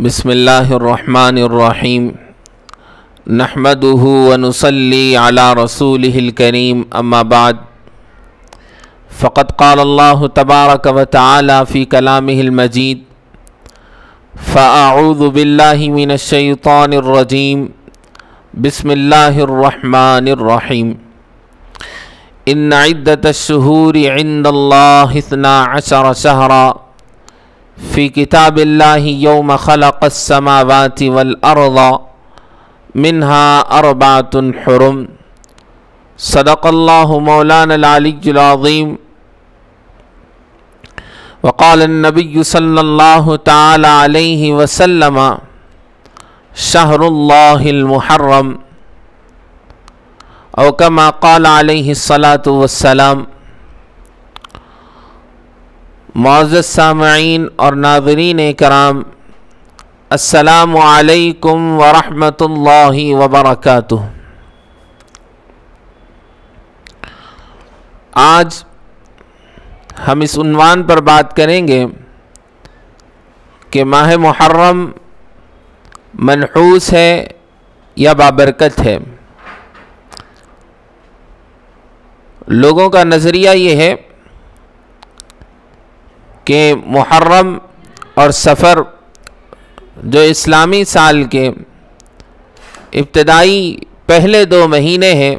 بسم اللہ الرحمن الرحیم نحمده ونصلی علی رسولہ الکریم اما بعد فقد قال اللہ تبارک وتعالی فی کلامہ المجید فاعوذ باللہ من الشیطان الرجیم بسم اللہ الرحمن الرحیم ان عدۃ الشہور عند اللہ 12 شہرا فی کتاب اللہ یوم خلق السماوات والارض منها 4 حرم صدق اللہ مولانا العلی العظیم وقال النبی صلی اللہ تعالی علیہ وسلم شہر اللہ المحرم او کما قال علیہ الصلاۃ والسلام۔ معزز سامعین اور ناظرین کرام، السلام علیکم ورحمۃ اللہ وبرکاتہ۔ آج ہم اس عنوان پر بات کریں گے کہ ماہ محرم منحوس ہے یا بابرکت ہے۔ لوگوں کا نظریہ یہ ہے کہ محرم اور سفر جو اسلامی سال کے ابتدائی پہلے 2 مہینے ہیں،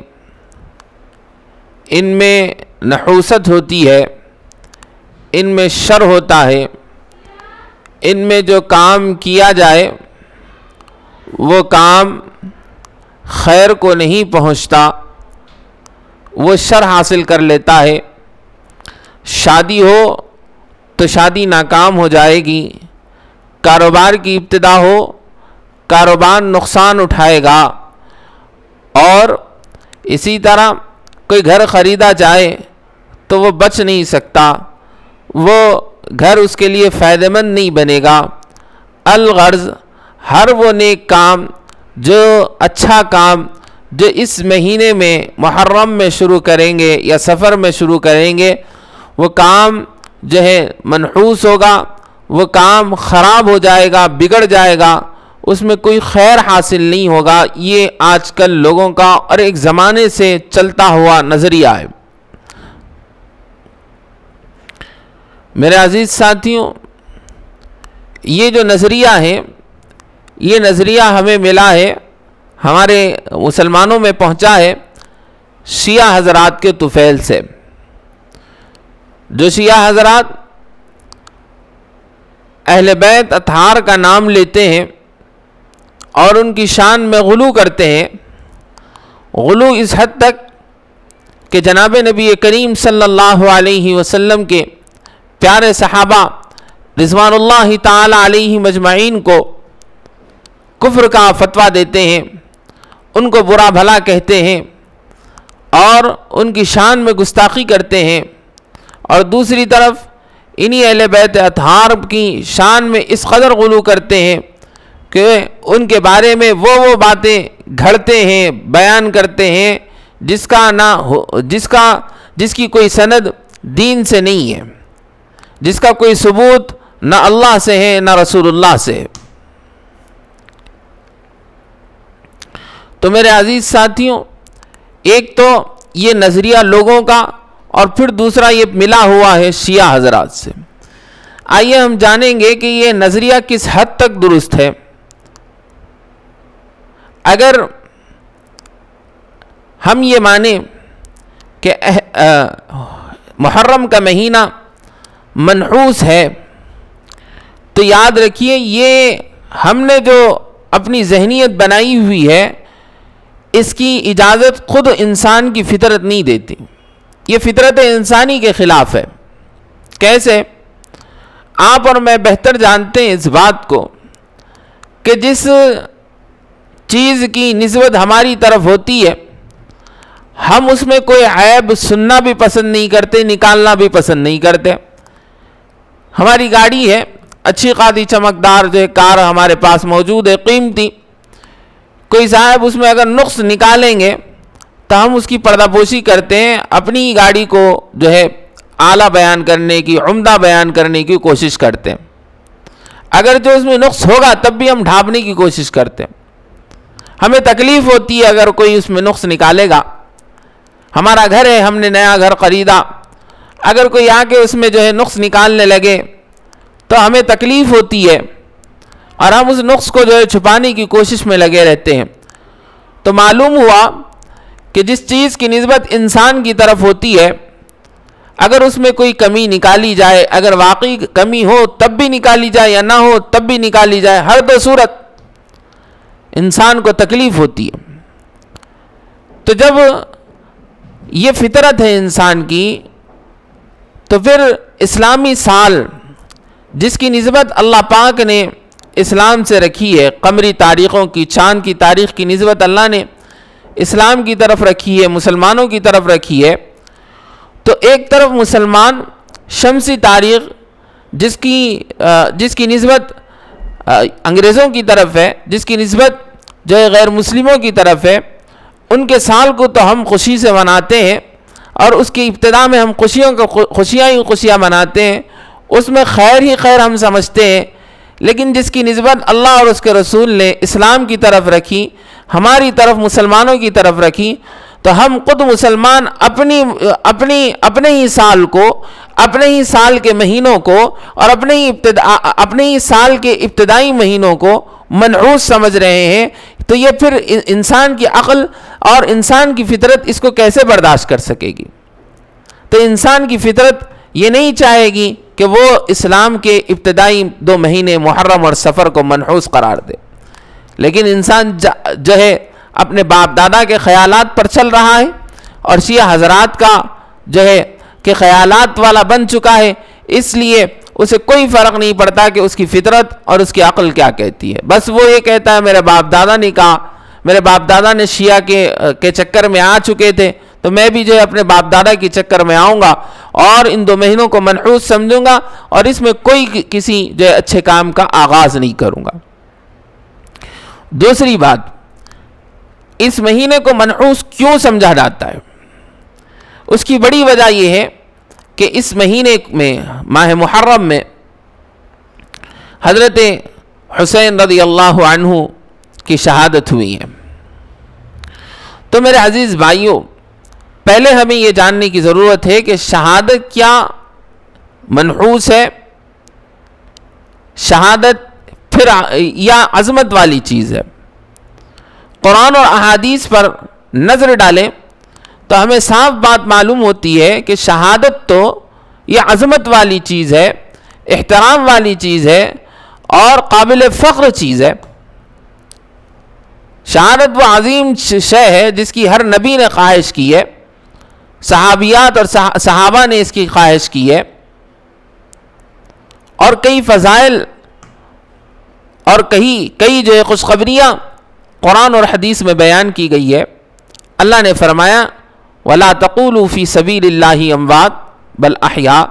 ان میں نحوست ہوتی ہے، ان میں شر ہوتا ہے، ان میں جو کام کیا جائے وہ کام خیر کو نہیں پہنچتا، وہ شر حاصل کر لیتا ہے۔ شادی ہو تو شادی ناکام ہو جائے گی، کاروبار کی ابتدا ہو کاروبار نقصان اٹھائے گا، اور اسی طرح کوئی گھر خریدا جائے تو وہ بچ نہیں سکتا، وہ گھر اس کے لیے فائدہ مند نہیں بنے گا۔ الغرض ہر وہ نیک کام، جو اچھا کام جو اس مہینے میں محرم میں شروع کریں گے یا سفر میں شروع کریں گے، وہ کام جو ہے منحوس ہوگا، وہ کام خراب ہو جائے گا، بگڑ جائے گا، اس میں کوئی خیر حاصل نہیں ہوگا۔ یہ آج کل لوگوں کا اور ایک زمانے سے چلتا ہوا نظریہ ہے۔ میرے عزیز ساتھیوں، یہ جو نظریہ ہے، یہ نظریہ ہمیں ملا ہے، ہمارے مسلمانوں میں پہنچا ہے شیعہ حضرات کے طفیل سے۔ جو شیعہ حضرات اہل بیت اطہار کا نام لیتے ہیں اور ان کی شان میں غلو کرتے ہیں، غلو اس حد تک کہ جناب نبی کریم صلی اللہ علیہ وسلم کے پیارے صحابہ رضوان اللہ تعالی علیہ مجمعین کو کفر کا فتویٰ دیتے ہیں، ان کو برا بھلا کہتے ہیں اور ان کی شان میں گستاخی کرتے ہیں، اور دوسری طرف انہی اہل بیت اطہار کی شان میں اس قدر غلو کرتے ہیں کہ ان کے بارے میں وہ باتیں گھڑتے ہیں، بیان کرتے ہیں جس کی کوئی سند دین سے نہیں ہے، جس کا کوئی ثبوت نہ اللہ سے ہے نہ رسول اللہ سے ہے۔ تو میرے عزیز ساتھیوں، ایک تو یہ نظریہ لوگوں کا، اور پھر دوسرا یہ ملا ہوا ہے شیعہ حضرات سے۔ آئیے ہم جانیں گے کہ یہ نظریہ کس حد تک درست ہے۔ اگر ہم یہ مانیں کہ محرم کا مہینہ منحوس ہے، تو یاد رکھیے یہ ہم نے جو اپنی ذہنیت بنائی ہوئی ہے، اس کی اجازت خود انسان کی فطرت نہیں دیتی، یہ فطرت انسانی کے خلاف ہے۔ کیسے؟ آپ اور میں بہتر جانتے ہیں اس بات کو کہ جس چیز کی نسبت ہماری طرف ہوتی ہے، ہم اس میں کوئی عیب سننا بھی پسند نہیں کرتے، نکالنا بھی پسند نہیں کرتے۔ ہماری گاڑی ہے، اچھی خاصی چمکدار جو کار ہمارے پاس موجود ہے، قیمتی، کوئی صاحب اس میں اگر نقص نکالیں گے تو ہم اس کی پردہ پوشی کرتے ہیں، اپنی گاڑی کو جو ہے اعلیٰ بیان کرنے کی، عمدہ بیان کرنے کی کوشش کرتے ہیں۔ اگر جو اس میں نقص ہوگا تب بھی ہم ڈھانپنے کی کوشش کرتے ہیں. ہمیں تکلیف ہوتی ہے اگر کوئی اس میں نقص نکالے گا. ہمارا گھر ہے, ہم نے نیا گھر خریدا, اگر کوئی آ کے اس میں جو ہے نقص نکالنے لگے تو ہمیں تکلیف ہوتی ہے اور ہم اس نقص کو جو ہے چھپانے کی کوشش میں لگے رہتے ہیں. تو معلوم ہوا کہ جس چیز کی نسبت انسان کی طرف ہوتی ہے, اگر اس میں کوئی کمی نکالی جائے, اگر واقعی کمی ہو تب بھی نکالی جائے یا نہ ہو تب بھی نکالی جائے, ہر دو صورت انسان کو تکلیف ہوتی ہے. تو جب یہ فطرت ہے انسان کی, تو پھر اسلامی سال جس کی نسبت اللہ پاک نے اسلام سے رکھی ہے, قمری تاریخوں کی, چاند کی تاریخ کی نسبت اللہ نے اسلام کی طرف رکھی ہے, مسلمانوں کی طرف رکھی ہے. تو ایک طرف مسلمان شمسی تاریخ جس کی نسبت انگریزوں کی طرف ہے, جس کی نسبت جو ہے غیر مسلموں کی طرف ہے, ان کے سال کو تو ہم خوشی سے مناتے ہیں اور اس کی ابتدا میں ہم خوشیاں مناتے ہیں, اس میں خیر ہی خیر ہم سمجھتے ہیں. لیکن جس کی نسبت اللہ اور اس کے رسول نے اسلام کی طرف رکھی, ہماری طرف مسلمانوں کی طرف رکھی, تو ہم خود مسلمان اپنے ہی سال کو, اپنے ہی سال کے مہینوں کو اور اپنے ہی سال کے ابتدائی مہینوں کو منحوس سمجھ رہے ہیں. تو یہ پھر انسان کی عقل اور انسان کی فطرت اس کو کیسے برداشت کر سکے گی؟ تو انسان کی فطرت یہ نہیں چاہے گی کہ وہ اسلام کے ابتدائی 2 مہینے محرم اور سفر کو منحوس قرار دے. لیکن انسان جو ہے اپنے باپ دادا کے خیالات پر چل رہا ہے اور شیعہ حضرات کا جو ہے کہ خیالات والا بن چکا ہے, اس لیے اسے کوئی فرق نہیں پڑتا کہ اس کی فطرت اور اس کی عقل کیا کہتی ہے. بس وہ یہ کہتا ہے میرے باپ دادا نے کہا, میرے باپ دادا نے شیعہ کے چکر میں آ چکے تھے, تو میں بھی جو ہے اپنے باپ دادا کے چکر میں آؤں گا اور ان 2 مہینوں کو منحوس سمجھوں گا اور اس میں کوئی کسی جو ہے اچھے کام کا آغاز نہیں کروں گا. دوسری بات, اس مہینے کو منحوس کیوں سمجھا جاتا ہے؟ اس کی بڑی وجہ یہ ہے کہ اس مہینے میں, ماہ محرم میں, حضرت حسین رضی اللہ عنہ کی شہادت ہوئی ہے. تو میرے عزیز بھائیوں, پہلے ہمیں یہ جاننے کی ضرورت ہے کہ شہادت کیا منحوس ہے, شہادت پھر یا عظمت والی چیز ہے. قرآن اور احادیث پر نظر ڈالیں تو ہمیں صاف بات معلوم ہوتی ہے کہ شہادت تو یہ عظمت والی چیز ہے, احترام والی چیز ہے اور قابل فخر چیز ہے. شہادت وہ عظیم شے ہے جس کی ہر نبی نے خواہش کی ہے, صحابیات اور صحابہ نے اس کی خواہش کی ہے, اور کئی فضائل اور کئی جو ہے خوشخبریاں قرآن اور حدیث میں بیان کی گئی ہے. اللہ نے فرمایا وَلَا تَقُولُوا فِي سَبِيلِ اللَّهِ أَمْوَاتٌ بَلْ أَحْيَاءٌ,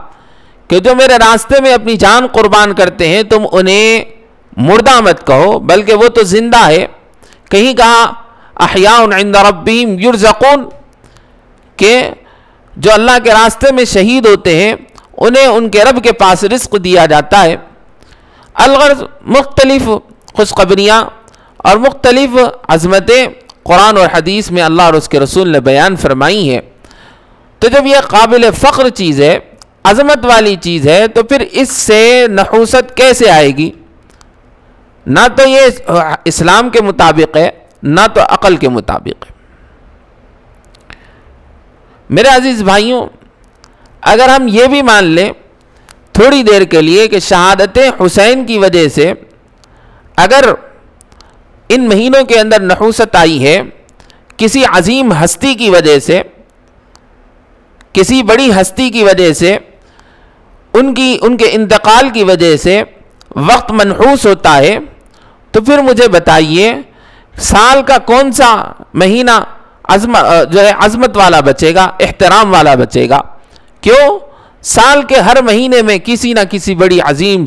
کہ جو میرے راستے میں اپنی جان قربان کرتے ہیں تم انہیں مردہ مت کہو بلکہ وہ تو زندہ ہے. کہیں کہا احیاء عند ربہم یرزقون, کہ جو اللہ کے راستے میں شہید ہوتے ہیں انہیں ان کے رب کے پاس رزق دیا جاتا ہے. الغرض مختلف خوشخبریاں اور مختلف عظمتیں قرآن اور حدیث میں اللہ اور اس کے رسول نے بیان فرمائی ہیں. تو جب یہ قابل فخر چیز ہے, عظمت والی چیز ہے, تو پھر اس سے نحوست کیسے آئے گی؟ نہ تو یہ اسلام کے مطابق ہے نہ تو عقل کے مطابق ہے. میرے عزیز بھائیوں, اگر ہم یہ بھی مان لیں تھوڑی دیر کے لیے کہ شہادت حسین کی وجہ سے اگر ان مہینوں کے اندر نحوست آئی ہے, کسی عظیم ہستی کی وجہ سے, کسی بڑی ہستی کی وجہ سے, ان کے انتقال کی وجہ سے وقت منحوس ہوتا ہے, تو پھر مجھے بتائیے سال کا کون سا مہینہ جو ہے عظمت والا بچے گا, احترام والا بچے گا؟ کیوں؟ سال کے ہر مہینے میں کسی نہ کسی بڑی عظیم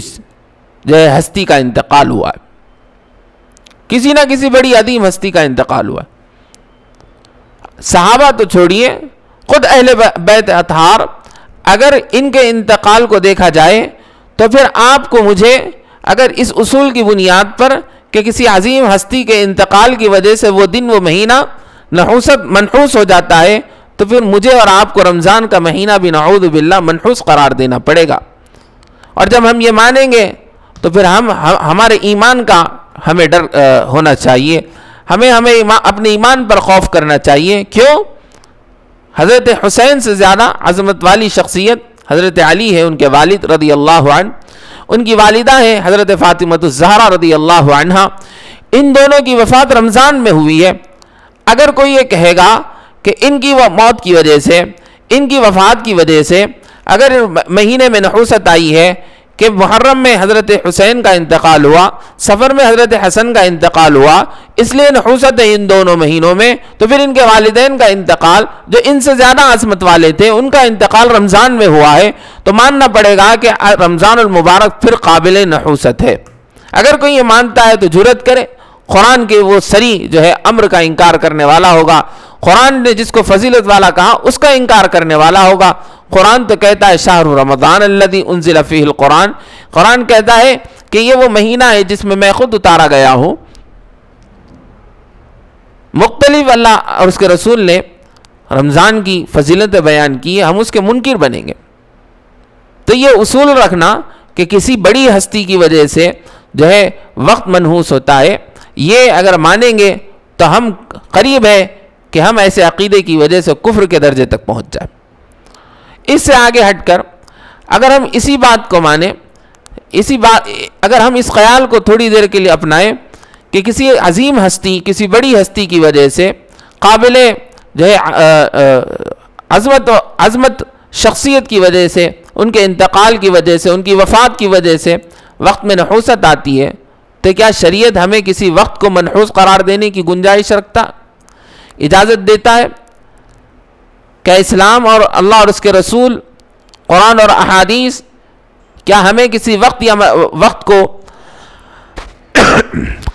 جو ہے ہستی کا انتقال ہوا ہے, کسی نہ کسی بڑی عظیم ہستی کا انتقال ہوا ہے. صحابہ تو چھوڑیے, خود اہل بیت اطہار, اگر ان کے انتقال کو دیکھا جائے تو پھر آپ کو مجھے اگر اس اصول کی بنیاد پر کہ کسی عظیم ہستی کے انتقال کی وجہ سے وہ دن وہ مہینہ منحوس ہو جاتا ہے، تو پھر مجھے اور آپ کو رمضان کا مہینہ بھی نعوذ باللہ منحوس قرار دینا پڑے گا۔ اور جب ہم یہ مانیں گے تو پھر ہمارے ایمان کا ہمیں ڈر ہونا چاہیے، ہمیں اپنے ایمان پر خوف کرنا چاہیے۔ کیوں؟ حضرت حسین سے زیادہ عظمت والی شخصیت حضرت علی ہے، ان کے والد رضی اللہ عنہ، ان کی والدہ ہے حضرت فاطمہ الزہرا رضی اللہ عنہا، ان دونوں کی وفات رمضان میں ہوئی ہے۔ اگر کوئی یہ کہے گا کہ ان کی موت کی وجہ سے، ان کی وفات کی وجہ سے اگر مہینے میں نحوست آئی ہے کہ محرم میں حضرت حسین کا انتقال ہوا، سفر میں حضرت حسن کا انتقال ہوا، اس لیے نحوست ہے ان دونوں مہینوں میں، تو پھر ان کے والدین کا انتقال جو ان سے زیادہ عظمت والے تھے ان کا انتقال رمضان میں ہوا ہے، تو ماننا پڑے گا کہ رمضان المبارک پھر قابل نحوست ہے۔ اگر کوئی یہ مانتا ہے تو جرأت کرے، قرآن کے وہ سری جو ہے امر کا انکار کرنے والا ہوگا، قرآن نے جس کو فضیلت والا کہا اس کا انکار کرنے والا ہوگا۔ قرآن تو کہتا ہے شہر رمضان الذی انزل فیہ القرآن، قرآن کہتا ہے کہ یہ وہ مہینہ ہے جس میں میں خود اتارا گیا ہوں۔ مختلف اللہ اور اس کے رسول نے رمضان کی فضیلت بیان کی ہے، ہم اس کے منکر بنیں گے؟ تو یہ اصول رکھنا کہ کسی بڑی ہستی کی وجہ سے جو ہے وقت منحوس ہوتا ہے، یہ اگر مانیں گے تو ہم قریب ہے کہ ہم ایسے عقیدے کی وجہ سے کفر کے درجے تک پہنچ جائیں۔ اس سے آگے ہٹ کر اگر ہم اسی بات کو مانیں، اگر ہم اس خیال کو تھوڑی دیر کے لیے اپنائیں کہ کسی عظیم ہستی، کسی بڑی ہستی کی وجہ سے، قابل جو ہے عظمت شخصیت کی وجہ سے، ان کے انتقال کی وجہ سے، ان کی وفات کی وجہ سے وقت میں نحوست آتی ہے، تو کیا شریعت ہمیں کسی وقت کو منحوس قرار دینے کی گنجائش رکھتا، اجازت دیتا ہے؟ کیا اسلام اور اللہ اور اس کے رسول، قرآن اور احادیث، کیا ہمیں کسی وقت یا وقت کو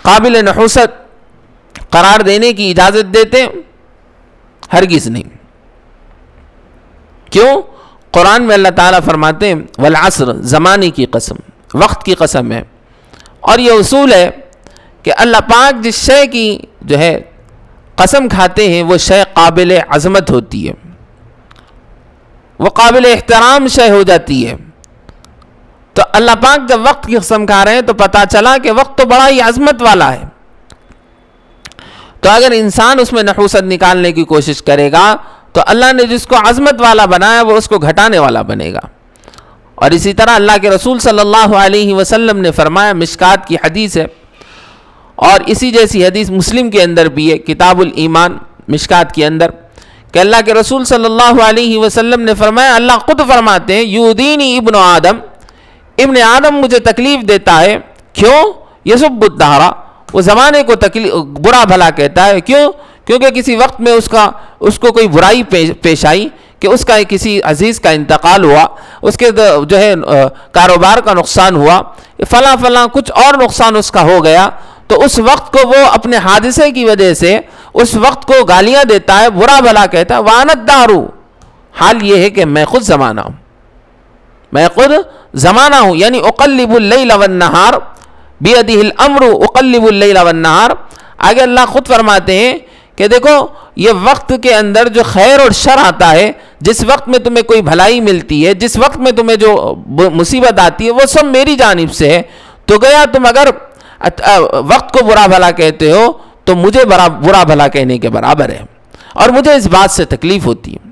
قابل نحوست قرار دینے کی اجازت دیتے ہیں؟ ہرگز نہیں۔ کیوں؟ قرآن میں اللہ تعالیٰ فرماتے ہیں والعصر، زمانے کی قسم، وقت کی قسم ہے۔ اور یہ اصول ہے کہ اللہ پاک جس شے کی جو ہے قسم کھاتے ہیں وہ شے قابل عظمت ہوتی ہے، وہ قابل احترام شے ہو جاتی ہے۔ تو اللہ پاک جب وقت کی قسم کھا رہے ہیں تو پتہ چلا کہ وقت تو بڑا ہی عظمت والا ہے، تو اگر انسان اس میں نحوست نکالنے کی کوشش کرے گا تو اللہ نے جس کو عظمت والا بنایا وہ اس کو گھٹانے والا بنے گا۔ اور اسی طرح اللہ کے رسول صلی اللہ علیہ وسلم نے فرمایا، مشکات کی حدیث ہے اور اسی جیسی حدیث مسلم کے اندر بھی ہے، کتاب الایمان مشکات کے اندر، کہ اللہ کے رسول صلی اللہ علیہ وسلم نے فرمایا، اللہ خود فرماتے ہیں یودینی ابن آدم، ابن آدم مجھے تکلیف دیتا ہے۔ کیوں؟ یسب الدہر، وہ زمانے کو برا بھلا کہتا ہے۔ کیوں؟ کیونکہ کسی وقت میں اس کو کوئی برائی پیش آئی کہ اس کا کسی عزیز کا انتقال ہوا، اس کے جو ہے کاروبار کا نقصان ہوا، فلاں کچھ اور نقصان اس کا ہو گیا، تو اس وقت کو وہ اپنے حادثے کی وجہ سے اس وقت کو گالیاں دیتا ہے، برا بھلا کہتا ہے۔ وَأَنَا الدَّهْرُ، حال یہ ہے کہ میں خود زمانہ ہوں، میں خود زمانہ ہوں، یعنی اقلب اللیل والنہار بیدہ الامر، اقلب اللیل والنہار۔ آگے اللہ خود فرماتے ہیں کہ دیکھو یہ وقت کے اندر جو خیر اور شر آتا ہے، جس وقت میں تمہیں کوئی بھلائی ملتی ہے، جس وقت میں تمہیں جو مصیبت آتی ہے، وہ سب میری جانب سے ہے۔ تو گیا تم اگر وقت کو برا بھلا کہتے ہو تو مجھے برا بھلا کہنے کے برابر ہے، اور مجھے اس بات سے تکلیف ہوتی ہے۔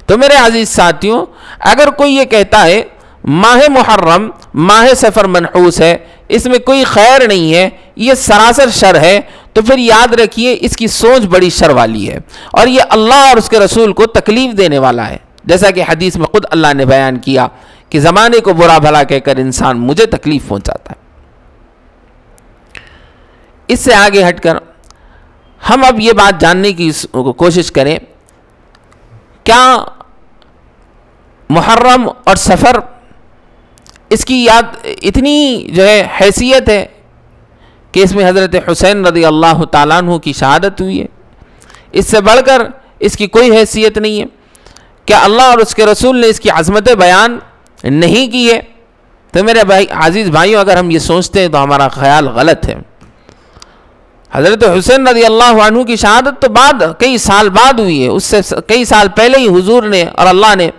تو میرے عزیز ساتھیوں، اگر کوئی یہ کہتا ہے ماہ محرم، ماہ سفر منحوس ہے، اس میں کوئی خیر نہیں ہے، یہ سراسر شر ہے، تو پھر یاد رکھیے اس کی سوچ بڑی شر والی ہے، اور یہ اللہ اور اس کے رسول کو تکلیف دینے والا ہے، جیسا کہ حدیث میں خود اللہ نے بیان کیا کہ زمانے کو برا بھلا کہہ کر انسان مجھے تکلیف پہنچاتا ہے۔ اس سے آگے ہٹ کر ہم اب یہ بات جاننے کی کوشش کریں، کیا محرم اور سفر اس کی اتنی جو ہے حیثیت ہے کہ اس میں حضرت حسین رضی اللہ تعالیٰ عنہ کی شہادت ہوئی ہے؟ اس سے بڑھ کر اس کی کوئی حیثیت نہیں ہے؟ کیا اللہ اور اس کے رسول نے اس کی عظمت بیان نہیں کی ہے؟ تو میرے عزیز بھائیوں، اگر ہم یہ سوچتے ہیں تو ہمارا خیال غلط ہے۔ حضرت حسین رضی اللہ عنہ کی شہادت تو کئی سال بعد ہوئی ہے، اس سے کئی سال پہلے ہی حضور نے اور اللہ نے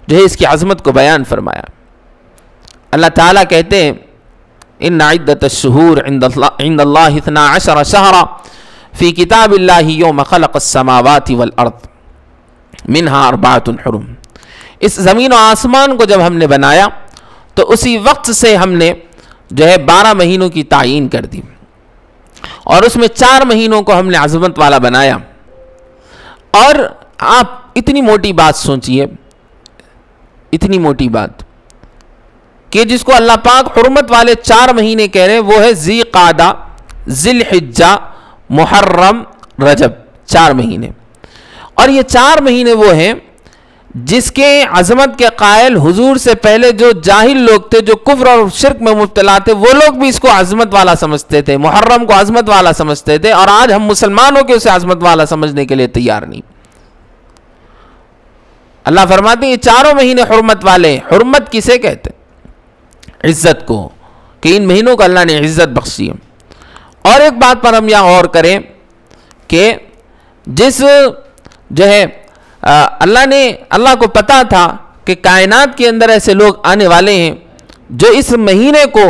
جو ہے اس کی عظمت کو بیان فرمایا۔ اللہ تعالیٰ کہتے ہیں ان عدت الشہور عند اللہ 12 شہرا فی کتاب اللہ یوم خلق السماوات والارض منہا 4 حرم۔ اس زمین و آسمان کو جب ہم نے بنایا تو اسی وقت سے ہم نے جو ہے 12 مہینوں کی تعیین کر دی، اور اس میں 4 مہینوں کو ہم نے عظمت والا بنایا۔ اور آپ اتنی موٹی بات سوچئے، اتنی موٹی بات کہ جس کو اللہ پاک حرمت والے 4 مہینے کہہ رہے ہیں، وہ ہے ذی قعدہ، ذی الحجہ، محرم، رجب، 4 مہینے۔ اور یہ 4 مہینے وہ ہیں جس کے عظمت کے قائل حضور سے پہلے جو جاہل لوگ تھے، جو کفر اور شرک میں مبتلا تھے، وہ لوگ بھی اس کو عظمت والا سمجھتے تھے، محرم کو عظمت والا سمجھتے تھے، اور آج ہم مسلمانوں کے اسے عظمت والا سمجھنے کے لیے تیار نہیں۔ اللہ فرماتے ہیں یہ 4 مہینے حرمت والے ہیں۔ حرمت کسے کہتے ہیں؟ عزت کو، کہ ان مہینوں کو اللہ نے عزت بخشی ہے۔ اور ایک بات پر ہم یہاں غور کریں کہ جس جو ہے اللہ کو پتا تھا کہ کائنات کے اندر ایسے لوگ آنے والے ہیں جو اس مہینے کو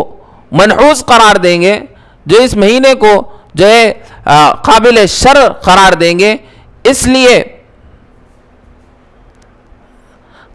منحوس قرار دیں گے، جو اس مہینے کو جو ہے قابل شر قرار دیں گے، اس لیے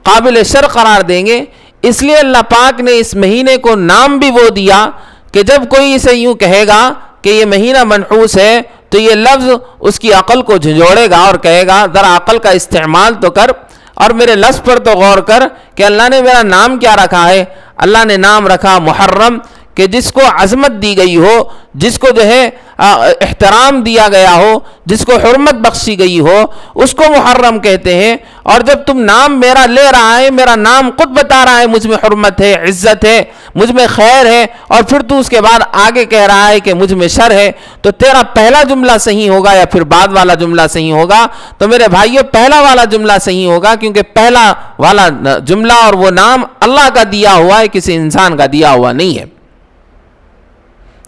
قابل شر قرار دیں گے، اس لیے اللہ پاک نے اس مہینے کو نام بھی وہ دیا کہ جب کوئی اسے یوں کہے گا کہ یہ مہینہ منحوس ہے تو یہ لفظ اس کی عقل کو جھنجھوڑے گا اور کہے گا ذرا عقل کا استعمال تو کر، اور میرے لفظ پر تو غور کر کہ اللہ نے میرا نام کیا رکھا ہے۔ اللہ نے نام رکھا محرم، کہ جس کو عظمت دی گئی ہو، جس کو جو ہے احترام دیا گیا ہو، جس کو حرمت بخشی گئی ہو، اس کو محرم کہتے ہیں۔ اور جب تم نام میرا لے رہا ہے، میرا نام خود بتا رہا ہے مجھ میں حرمت ہے، عزت ہے، مجھ میں خیر ہے، اور پھر تو اس کے بعد آگے کہہ رہا ہے کہ مجھ میں شر ہے، تو تیرا پہلا جملہ صحیح ہوگا یا پھر بعد والا جملہ صحیح ہوگا؟ تو میرے بھائیو، پہلا والا جملہ صحیح ہوگا، کیونکہ پہلا والا جملہ اور وہ نام اللہ کا دیا ہوا ہے، کسی انسان کا دیا ہوا نہیں ہے۔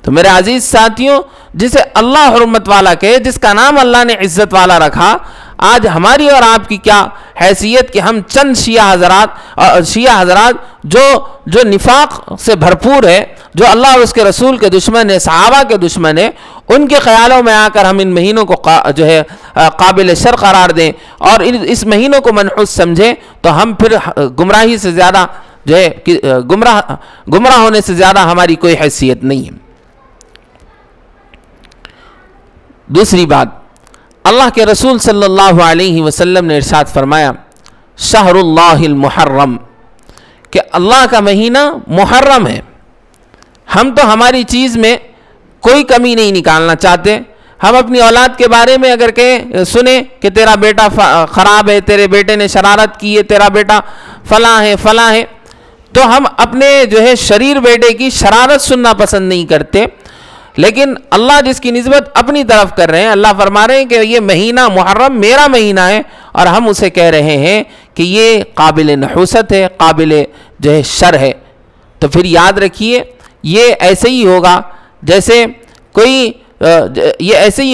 تو میرے عزیز ساتھیوں، جسے اللہ حرمت والا کہے، جس کا نام اللہ نے عزت والا رکھا، آج ہماری اور آپ کی کیا حیثیت کہ ہم چند شیعہ حضرات جو نفاق سے بھرپور ہے، جو اللہ اور اس کے رسول کے دشمن ہے، صحابہ کے دشمن ہے، ان کے خیالوں میں آ کر ہم ان مہینوں کو جو ہے قابل شر قرار دیں اور اس مہینوں کو منحوس سمجھیں، تو ہم پھر گمراہی سے زیادہ جو ہے گمراہ ہونے سے زیادہ ہماری کوئی حیثیت نہیں ہے۔ دوسری بات، اللہ کے رسول صلی اللہ علیہ وسلم نے ارشاد فرمایا شہر اللہ المحرم، کہ اللہ کا مہینہ محرم ہے۔ ہم تو ہماری چیز میں کوئی کمی نہیں نکالنا چاہتے۔ ہم اپنی اولاد کے بارے میں اگر سنیں کہ تیرا بیٹا خراب ہے، تیرے بیٹے نے شرارت کی ہے، تیرا بیٹا فلاں ہے، تو ہم اپنے جو ہے شریر بیٹے کی شرارت سننا پسند نہیں کرتے۔ لیکن اللہ جس کی نسبت اپنی طرف کر رہے ہیں، اللہ فرما رہے ہیں کہ یہ مہینہ محرم میرا مہینہ ہے، اور ہم اسے کہہ رہے ہیں کہ یہ قابل نحوست ہے، قابل جو ہے شر ہے۔ تو پھر یاد رکھیے، یہ ایسے ہی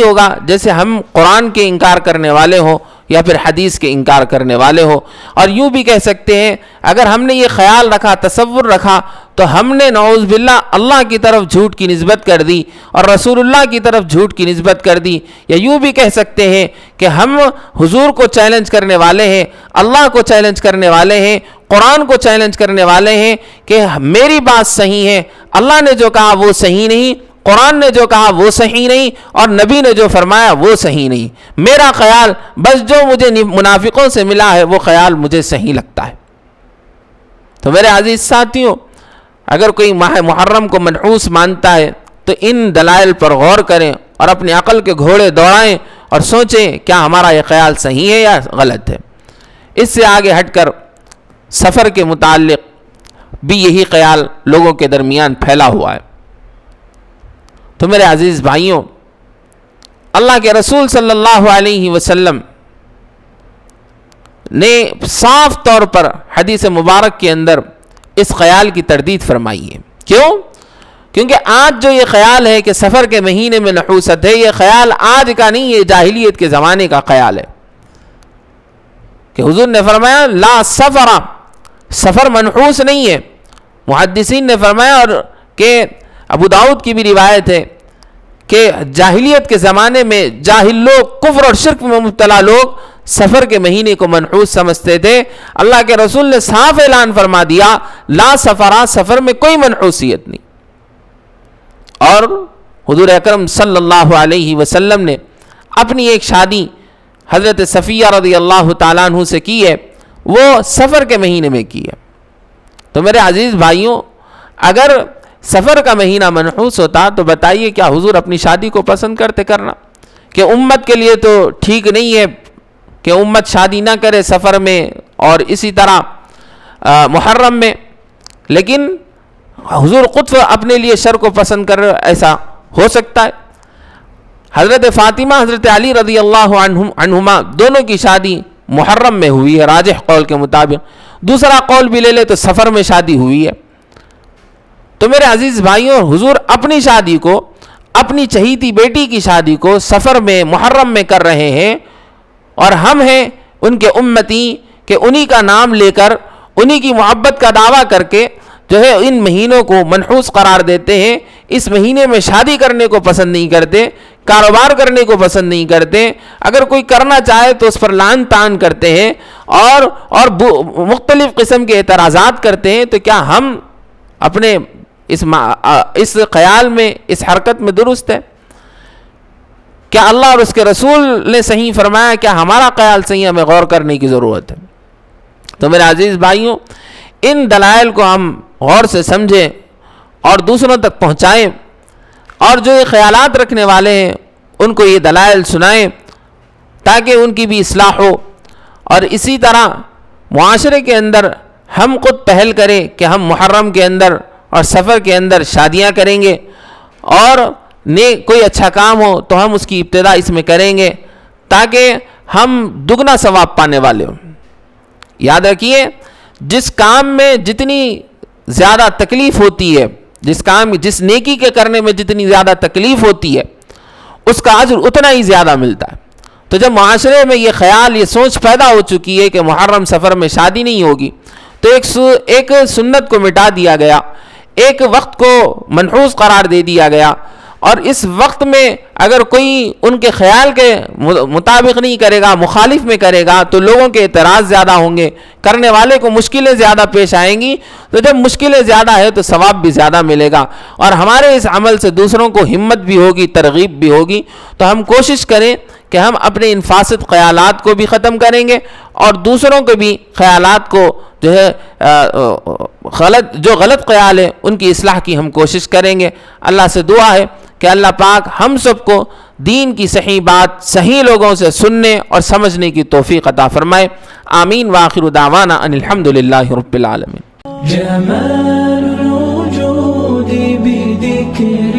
ہوگا جیسے ہم قرآن کے انکار کرنے والے ہوں یا پھر حدیث کے انکار کرنے والے ہو۔ اور یوں بھی کہہ سکتے ہیں، اگر ہم نے یہ خیال رکھا، تصور رکھا، تو ہم نے نعوذ باللہ اللہ کی طرف جھوٹ کی نسبت کر دی اور رسول اللہ کی طرف جھوٹ کی نسبت کر دی۔ یا یوں بھی کہہ سکتے ہیں کہ ہم حضور کو چیلنج کرنے والے ہیں، اللہ کو چیلنج کرنے والے ہیں، قرآن کو چیلنج کرنے والے ہیں کہ میری بات صحیح ہے، اللہ نے جو کہا وہ صحیح نہیں، قرآن نے جو کہا وہ صحیح نہیں، اور نبی نے جو فرمایا وہ صحیح نہیں۔ میرا خیال بس جو مجھے منافقوں سے ملا ہے وہ خیال مجھے صحیح لگتا ہے۔ تو میرے عزیز ساتھیوں، اگر کوئی ماہ محرم کو منحوس مانتا ہے تو ان دلائل پر غور کریں اور اپنی عقل کے گھوڑے دوڑائیں اور سوچیں کیا ہمارا یہ خیال صحیح ہے یا غلط ہے۔ اس سے آگے ہٹ کر سفر کے متعلق بھی یہی خیال لوگوں کے درمیان پھیلا ہوا ہے۔ تو میرے عزیز بھائیوں، اللہ کے رسول صلی اللہ علیہ وسلم نے صاف طور پر حدیث مبارک کے اندر اس خیال کی تردید فرمائی ہے۔ کیوں؟ کیونکہ آج جو یہ خیال ہے کہ سفر کے مہینے میں نحوست ہے، یہ خیال آج کا نہیں، یہ جاہلیت کے زمانے کا خیال ہے کہ حضور نے فرمایا لا سفر، سفر منحوس نہیں ہے۔ محدثین نے فرمایا، اور کہ ابو داؤد کی بھی روایت ہے کہ جاہلیت کے زمانے میں جاہل لوگ، کفر اور شرک میں مبتلا لوگ سفر کے مہینے کو منحوس سمجھتے تھے۔ اللہ کے رسول نے صاف اعلان فرما دیا لا سفرا، سفر میں کوئی منحوسیت نہیں۔ اور حضور اکرم صلی اللہ علیہ وسلم نے اپنی ایک شادی حضرت صفیہ رضی اللہ تعالیٰ عنہ سے کی ہے، وہ سفر کے مہینے میں کی ہے۔ تو میرے عزیز بھائیوں، اگر سفر کا مہینہ منحوس ہوتا تو بتائیے کیا حضور اپنی شادی کو پسند کرتے کرنا؟ کہ امت کے لیے تو ٹھیک نہیں ہے کہ امت شادی نہ کرے سفر میں اور اسی طرح محرم میں، لیکن حضور خود اپنے لیے شر کو پسند کر، ایسا ہو سکتا ہے؟ حضرت فاطمہ، حضرت علی رضی اللہ عنہما دونوں کی شادی محرم میں ہوئی ہے راجح قول کے مطابق، دوسرا قول بھی لے لے تو سفر میں شادی ہوئی ہے۔ تو میرے عزیز بھائیوں، حضور اپنی شادی کو، اپنی چہیتی بیٹی کی شادی کو سفر میں محرم میں کر رہے ہیں، اور ہم ہیں ان کے امتی کہ انہی کا نام لے کر، انہی کی محبت کا دعویٰ کر کے جو ہے ان مہینوں کو منحوس قرار دیتے ہیں، اس مہینے میں شادی کرنے کو پسند نہیں کرتے، کاروبار کرنے کو پسند نہیں کرتے، اگر کوئی کرنا چاہے تو اس پر لعن طعن کرتے ہیں اور مختلف قسم کے اعتراضات کرتے ہیں۔ تو کیا ہم اپنے اس خیال میں، اس حرکت میں درست ہے؟ کیا اللہ اور اس کے رسول نے صحیح فرمایا؟ کیا ہمارا خیال صحیح؟ ہمیں غور کرنے کی ضرورت ہے۔ تو میرے عزیز بھائیوں، ان دلائل کو ہم غور سے سمجھیں اور دوسروں تک پہنچائیں، اور جو یہ خیالات رکھنے والے ہیں ان کو یہ دلائل سنائیں تاکہ ان کی بھی اصلاح ہو، اور اسی طرح معاشرے کے اندر ہم خود پہل کریں کہ ہم محرم کے اندر اور سفر کے اندر شادیاں کریں گے، اور کوئی اچھا کام ہو تو ہم اس کی ابتدا اس میں کریں گے تاکہ ہم دگنا ثواب پانے والے ہوں۔ یاد رکھیے، جس کام میں جتنی زیادہ تکلیف ہوتی ہے، جس نیکی کے کرنے میں جتنی زیادہ تکلیف ہوتی ہے، اس کا اجر اتنا ہی زیادہ ملتا ہے۔ تو جب معاشرے میں یہ خیال، یہ سوچ پیدا ہو چکی ہے کہ محرم سفر میں شادی نہیں ہوگی، تو ایک سنت کو مٹا دیا گیا، ایک وقت کو منحوس قرار دے دیا گیا، اور اس وقت میں اگر کوئی ان کے خیال کے مطابق نہیں کرے گا، مخالف میں کرے گا، تو لوگوں کے اعتراض زیادہ ہوں گے، کرنے والے کو مشکلیں زیادہ پیش آئیں گی۔ تو جب مشکلیں زیادہ ہے تو ثواب بھی زیادہ ملے گا، اور ہمارے اس عمل سے دوسروں کو ہمت بھی ہوگی، ترغیب بھی ہوگی۔ تو ہم کوشش کریں کہ ہم اپنے ان فاسد خیالات کو بھی ختم کریں گے، اور دوسروں کے بھی خیالات کو جو ہے جو غلط خیال ہے ان کی اصلاح کی ہم کوشش کریں گے۔ اللہ سے دعا ہے کہ اللہ پاک ہم سب کو دین کی صحیح بات صحیح لوگوں سے سننے اور سمجھنے کی توفیق عطا فرمائے۔ آمین۔ وآخر دعوانا ان الحمدللہ رب العالمین۔ جمال الوجود بذکر